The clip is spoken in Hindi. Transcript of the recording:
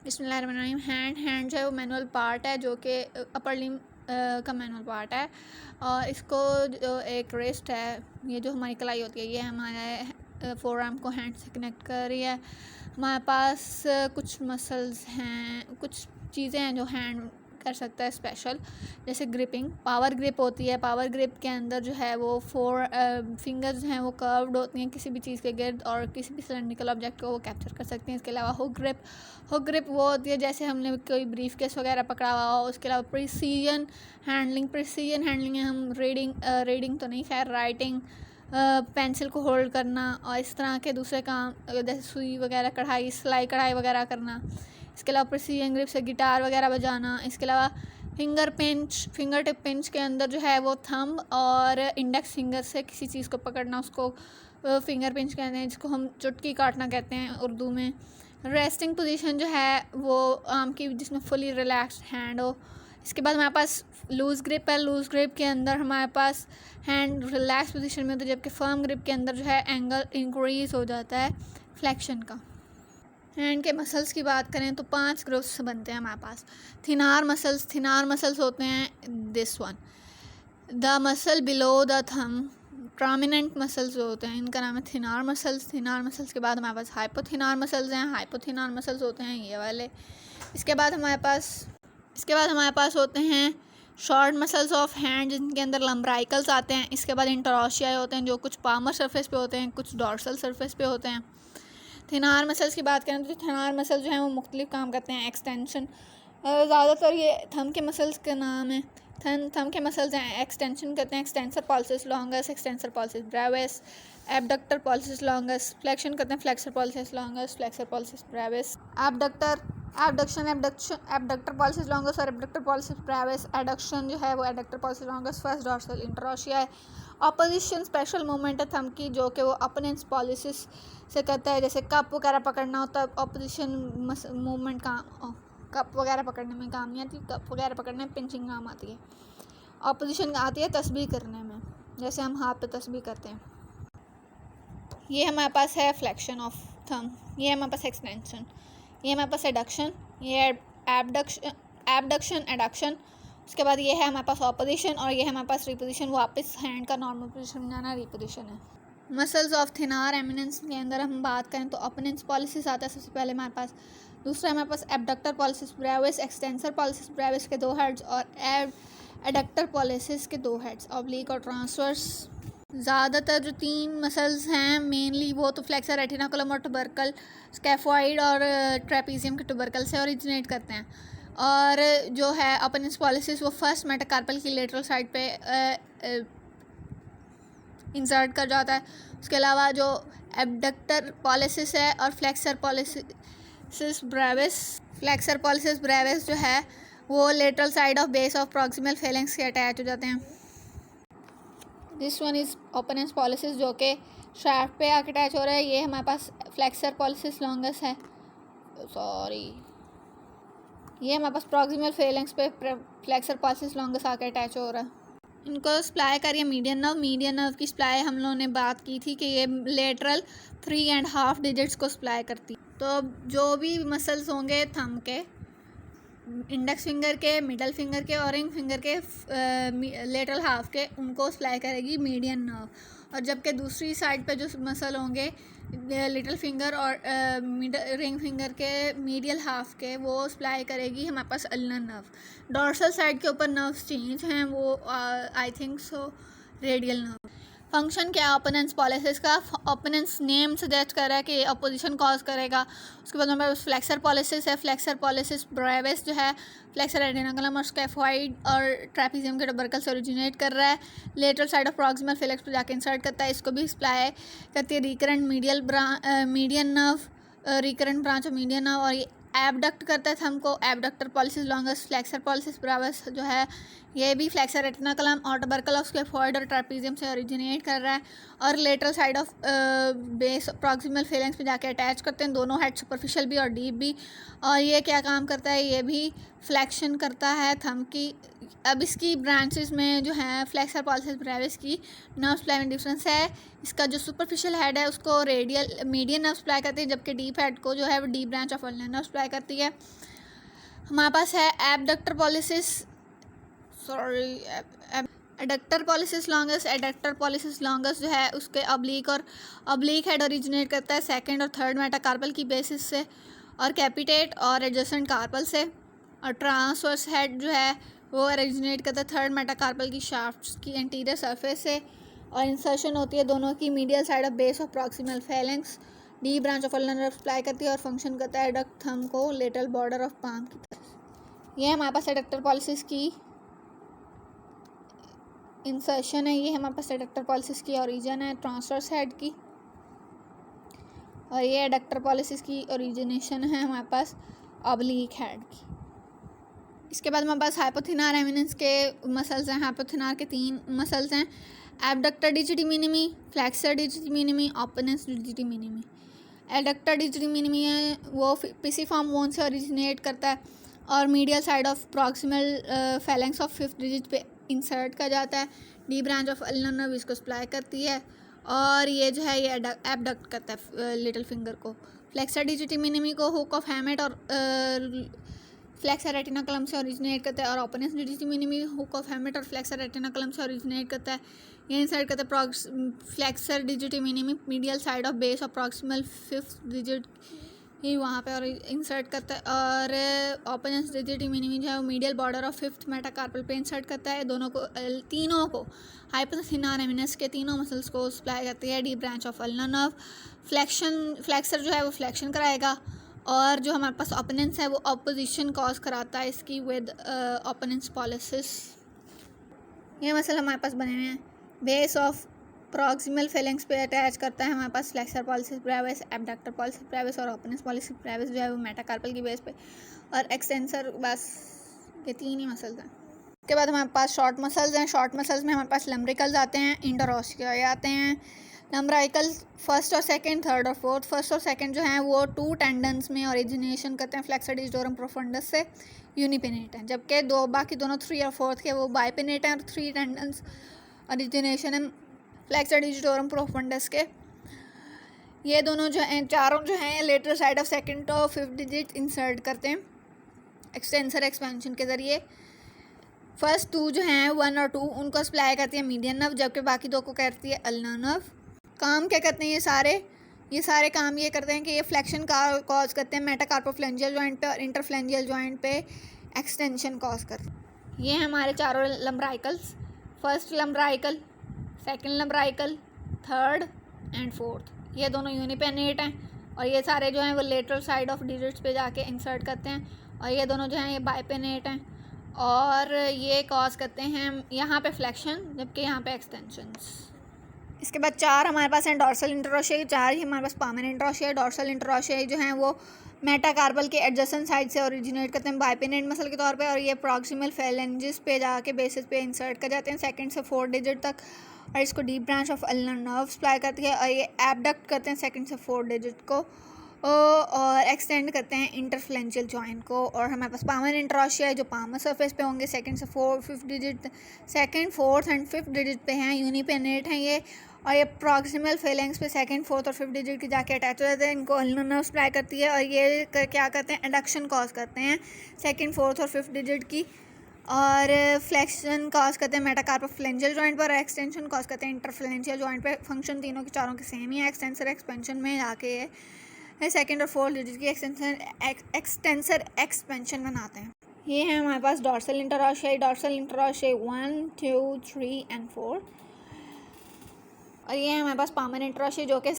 बिस्मिल्लाहिर्रहमानिर्रहीम। हैंड जो है वो मैनुअल पार्ट है, जो कि अपर लिम्ब का मैनुअल पार्ट है। और इसको जो एक रिस्ट है, ये जो हमारी कलाई होती है, ये हमारे फोर आर्म को हैंड से कनेक्ट कर रही है। हमारे पास कुछ मसल्स हैं, कुछ चीज़ें हैं जो हैंड कर सकता है स्पेशल, जैसे ग्रिपिंग। पावर ग्रिप होती है। पावर ग्रिप के अंदर जो है वो फोर फिंगर्स हैं वो कर्व्ड होती हैं किसी भी चीज़ के गिर्द, और किसी भी सिलेंड्रिकल ऑब्जेक्ट को वो कैप्चर कर सकते हैं। इसके अलावा हुक ग्रिप वो होती है जैसे हमने कोई ब्रीफ केस वगैरह पकड़ा हुआ हो। उसके अलावा प्रिसीजन हैंडलिंग है, हम रीडिंग तो नहीं, खैर राइटिंग, पेंसिल को होल्ड करना और इस तरह के दूसरे काम जैसे सुई वगैरह, कढ़ाई, सिलाई कढ़ाई वगैरह करना। इसके अलावा प्रिसीजन ग्रिप से गिटार वगैरह बजाना। इसके अलावा फिंगर टिप पिंच के अंदर जो है वो थंब और इंडेक्स फिंगर से किसी चीज़ को पकड़ना, उसको फिंगर पिंच कहते हैं, जिसको हम चुटकी काटना कहते हैं उर्दू में। रेस्टिंग पोजीशन जो है वो आर्म की, जिसमें फुली रिलैक्स्ड हैंड हो। इसके बाद हमारे पास लूज़ ग्रिप है। लूज़ ग्रिप के अंदर हमारे पास हैंड रिलैक्स पोजीशन में होता है, जबकि फर्म ग्रिप के अंदर जो है एंगल इंक्रीज हो जाता है फ्लेक्शन का। हैंड के मसल्स की बात करें तो 5 ग्रुप्स बनते हैं हमारे पास। थिनार मसल्स होते हैं this one, the muscle below the thumb. Prominent muscles जो होते हैं इनका नाम है थिनार मसल्स के बाद हमारे पास हाइपोथिनार मसल्स हैं। हाइपोथिनार मसल्स होते हैं ये वाले। इसके बाद हमारे पास होते हैं शॉर्ट मसल्स ऑफ हैंड, जिनके अंदर लम्ब्राइकल्स आते हैं। इसके बाद इंटरॉशियाई होते हैं, जो कुछ पामर सरफेस पे होते हैं, कुछ डॉर्सल सरफेस पे होते हैं। थिनार मसल्स की बात करें तो थिनार मसल जो हैं वो मुख्तलिफ काम करते हैं। एक्सटेंशन, ज़्यादातर ये थंब के मसल्स का नाम है। थंब के मसल्स हैं, एक्सटेंशन करते हैं। Extensor pollicis longus, extensor pollicis brevis, abductor pollicis longus. Flexion करते हैं, flexor pollicis longus, flexor pollicis brevis. Abductor pollicis longus और एबडक्टर पॉलिसिस ब्रेविस। एडक्शन जो है वो adductor pollicis longus, first dorsal interossei. Opposition special movement है थंब की, जो कि वो अपोनेंट्स पॉलिसिस से करता है। जैसे कप वगैरह पकड़ना होता है, ऑपोजिशन मूवमेंट का कप वगैरह पकड़ने में काम नहीं आती, कप वगैरह पकड़ने में पिंचिंग काम आती है। ऑपोजिशन आती है तस्बीह करने में, जैसे हम हाथ पे तस्बीह करते हैं। ये हमारे पास है फ्लेक्शन ऑफ थंब, ये हमारे पास एक्सटेंशन, ये हमारे पास एडक्शन, ये एबडक्शन एडक्शन। उसके बाद ये है हमारे पास ऑपोजिशन, और ये है हमारे पास रिपोजिशन, वापस हैंड का नॉर्मल पोजिशन में जाना रिपोजिशन है। मसल्स ऑफ थिनार एमिनेंस के अंदर हम बात करें तो अपोनेंस पॉलिसिस आता है सबसे पहले हमारे पास। दूसरा हमारे पास abductor pollicis brevis, extensor pollicis brevis के 2 हेड्स, और एडक्टर पॉलिसिस के 2 हेड्स, ऑब्लिक और ट्रांसवर्स। ज़्यादातर जो 3 मसल्स हैं मेनली वो तो फ्लेक्सर, रेटिनाकुलम और टुबरकल, स्कैफॉइड और ट्रेपीजियम के टुबरकल से ओरिजिनेट करते हैं। और जो है अपोनेंस पॉलिसिस वो फर्स्ट मेटाकार्पल की लेटरल साइड पे इंसर्ट कर जाता है। उसके अलावा जो एबडक्टर पॉलिसिस है और फ्लेक्सर पॉलिसिस ब्रेविस जो है वो lateral side of base of proximal phalanx के अटैच हो जाते हैं। This one is opponens pollicis, जो कि शाफ्ट पे आके अटैच हो रहा है। ये हमारे पास फ्लेक्सर पॉलिसिस लॉन्गस है, ये हमारे पास प्रॉक्सिमल फेलेंक्स पे फ्लेक्सर पॉलिसिस लॉन्गस आके अटैच हो रहा है। इनको सप्लाई करिए मीडियन नर्व की सप्लाई हम लोगों ने बात की थी कि ये लेटरल 3.5 डिजिट्स को सप्लाई करती। तो जो भी मसल्स होंगे थंब के, इंडेक्स फिंगर के, मिडल फिंगर के और रिंग फिंगर के लेटरल हाफ के, उनको सप्लाई करेगी मीडियन नर्व। और जबकि दूसरी साइड पे जो मसल होंगे लिटिल फिंगर और रिंग फिंगर के मीडियल हाफ के, वो सप्लाई करेगी हमारे पास अल्नर नर्व। डॉर्सल साइड के ऊपर नर्व्स चेंज हैं, वो I think so radial nerve. Function क्या है ओपोनेंस पॉलिसिस का? ओपोनेंस नेम सजेस्ट कर रहा है कि अपोजिशन कॉज करेगा। उसके बाद हमारे पास फ्लेक्सर पॉलिसिस है। फ्लेक्सर पॉलिसिस ब्रेविस जो है फ्लेक्सर रेटिनाकुलम और स्कैफॉइड और ट्रेपीजियम के टुबरकल से ओरिजिनेट कर रहा है। Lateral side of proximal Flix पर जाके इंसर्ट करता है, इसको भी सप्लाई करती है recurrent median nerve, recurrent branch of median nerve. और ये एबडक्ट करता है हमको, abductor pollicis longus. Flexor pollicis brevis जो है ये भी फ्लेक्सर रेटिनाकुलम और टुबरकल ऑफ स्कैफॉइड और ट्रेपीजियम से ओरिजिनेट कर रहा है, और lateral side of base proximal phalanx पे जाके अटैच करते हैं, दोनों हेड, सुपरफिशियल भी और डीप भी। और ये क्या काम करता है? ये भी फ्लेक्शन करता है थंब की, अब इसकी ब्रांचेस में जो है फ्लेक्सर पॉलिसिस ब्रेविस की नर्व सप्लाई में डिफरेंस है। इसका जो सुपरफिशियल हेड है उसको रेडियल मीडियन नर्व सप्लाई करती है, जबकि डीप हेड को जो है वो deep branch of ulnar nerve supply करती है। हमारे पास है abductor pollicis adductor pollicis longus. Adductor pollicis longus जो है उसके अब्लीक हेड ओरिजिनेट करता है सेकंड और थर्ड मेटाकार्पल की बेसिस से और कैपिटेट और एडजेसेंट कार्पल से, और ट्रांसवर्स हेड जो है वो ओरिजिनेट करता है थर्ड मेटाकार्पल की शाफ्ट्स की एंटीरियर सरफेस से, और इंसर्शन होती है दोनों की medial side of base of proximal phalanx. The branch of ulnar nerve supply करती है और फंक्शन करता है एडक्ट थंब को लेटरल बॉर्डर ऑफ पाम की तरफ। ये हमारे पास एडक्टर पॉलिसिस की इंसर्शन है, ये हमारे पास एडक्टर पॉलिसिस की ओरिजिन है ट्रांसवर्स हेड की, और ये एडक्टर पॉलिसिस की ओरिजिनेशन है हमारे पास ऑब्लिक हेड की। इसके बाद हमारे पास हाइपोथिनार एमिनेंस के मसल्स हैं। हाइपोथिनार के 3 मसल्स हैं, abductor digiti minimi, flexor digiti minimi, opponens digiti minimi. Adductor digiti minimi है वो पिसिफॉर्म बोन से ओरिजिनेट करता है और medial side of proximal phalanx of 5th digit पे इंसर्ट कर जाता है। The branch of ulnar nerve इसको सप्लाई करती है और ये जो है ये एबडक्ट करता है लिटिल फिंगर को। फ्लेक्सर डिजिटी मिनिमी को हुक ऑफ हैमेट और फ्लेक्सर रेटिनाकुलम से ओरिजिनेट करता है, और ओपनेंस डिजिटी मिनिमी हुक ऑफ हैमेट और फ्लेक्सर रेटिनाकुलम से ओरिजिनेट करता है। ये इंसर्ट करता है flexor digiti minimi medial side of base और प्रॉक्सिमल 5th डिजिट ही वहाँ पे और इंसर्ट करता है, और ओपनेंस डिजिटी मिनिमी जो है वो medial border of 5th metacarpal पे इंसर्ट करता है। तीनों को हाइपोथिनार एमिनेंस के तीनों मसल्स को सप्लाई करती है the branch of ulnar nerve. Flexor जो है वो फ्लेक्शन कराएगा, और जो हमारे पास ओपोनेंस है वो ऑपोजिशन कॉज कराता है इसकी विद ओपोनेंस पॉलिसिस। ये मसल हमारे पास बने हुए हैं बेस ऑफ प्रॉक्सिमल फेलेंक्स पे अटैच करता है हमारे पास flexor pollicis brevis, abductor pollicis brevis और ओपोनेंस पॉलिसिस ब्रेविस जो है वो मेटाकार्पल की बेस पे, और एक्सटेंसर, बस ये 3 ही मसल्स हैं। उसके बाद हमारे पास शॉर्ट मसल्स हैं। शॉर्ट मसल्स में हमारे पास लम्ब्रिकल्स आते हैं, इंटरओसियाई आते हैं। लम्ब्राइकल फर्स्ट और सेकंड, थर्ड और फोर्थ। फर्स्ट और सेकंड जो हैं वो 2 टेंडन्स में ओरिजिनेशन करते हैं फ्लेक्सर डिजिटोरम प्रोफंडस से, यूनिपिनेट हैं, जबकि बाकी दोनों 3 और 4th के वो बाइपिनेट हैं और 3 टेंडन्स ओरिजिनेशन है फ्लेक्सर डिजिटोरम प्रोफंडस के। ये दोनों जो हैं चारों जो हैं लेटरल साइड ऑफ सेकंड और 5th डिजिट इंसर्ट करते हैं एक्सटेंसर एक्सपेंशन के ज़रिए। फर्स्ट 2 जो हैं 1 और 2 उनको सप्लाई करती है मीडियन नर्व, जबकि बाकी 2 को करती है अल्नर नर्व। काम क्या करते हैं ये सारे काम ये करते हैं कि ये फ्लेक्शन का कॉज करते हैं मेटाकार्पोफ्लेंजियल जॉइंट पे और इंटरफ्लेंजियल जॉइंट पे एक्सटेंशन कॉज करते हैं। ये हैं हमारे चारों lumbricals, first lumbrical, second lumbrical, third and fourth. ये दोनों यूनिपेनेट हैं और ये सारे जो हैं वो लेटरल साइड ऑफ डिजिट्स पे जाके इंसर्ट करते हैं, और ये दोनों जो हैं ये बाइपेनेट हैं और ये कॉज करते हैं यहाँ पे फ्लेक्शन, जबकि यहाँ पे एक्सटेंशंस। इसके बाद 4 हमारे पास हैं डॉर्सल इंटरओशियाई, 4 ही हमारे पास पामन इंटरओशियाई। डॉर्सल इंटरओशियाई जो हैं वो मेटाकार्पल के एडजेसेंट साइड से ओरिजिनेट करते हैं बाइपिनेट मसल के तौर पे, और ये प्रॉक्सिमल फेलेंजिस पे जाके बेसिस पे इंसर्ट कर जाते हैं 2nd से 4th डिजिट तक, और इसको deep branch of ulnar nerve supply करती है, और ये एबडक्ट करते हैं 2nd से 4th डिजिट को और एक्सटेंड करते हैं इंटरफ्लेंजियल जॉइंट को। और हमारे पास पामन इंटरओशियाई जो पामर सरफेस पे होंगे 2nd से 5th digit, 2nd, 4th and 5th digit पे हैं, यूनिपेनेट हैं ये, और ये प्रॉक्सिमल फेलेंक्स पे 2nd, 4th और 5th डिजिट की जाके अटैच हो जाते हैं। इनको अल्नर नर्व सप्लाई करती है, और ये क्या करते हैं एडक्शन कॉज करते हैं 2nd, 4th और 5th डिजिट की, और फ्लेक्शन कॉज करते हैं मेटाकार्पोफ्लेंजियल जॉइंट पर, और एक्सटेंशन कॉज करते हैं इंटरफ्लेंजियल जॉइंट पे। फंक्शन तीनों के चारों के सेम ही है, एक्सटेंसर एक्सपेंशन में जाके ये 2nd और 4th डिजिट की एक्सटेंसर एक्सपेंशन बनाते हैं। ये है हमारे पास डॉर्सल इंटरओशियाई 1, 2, 3 एंड 4, और ये है हमारे पास पामन इंटरओशियाई जो कि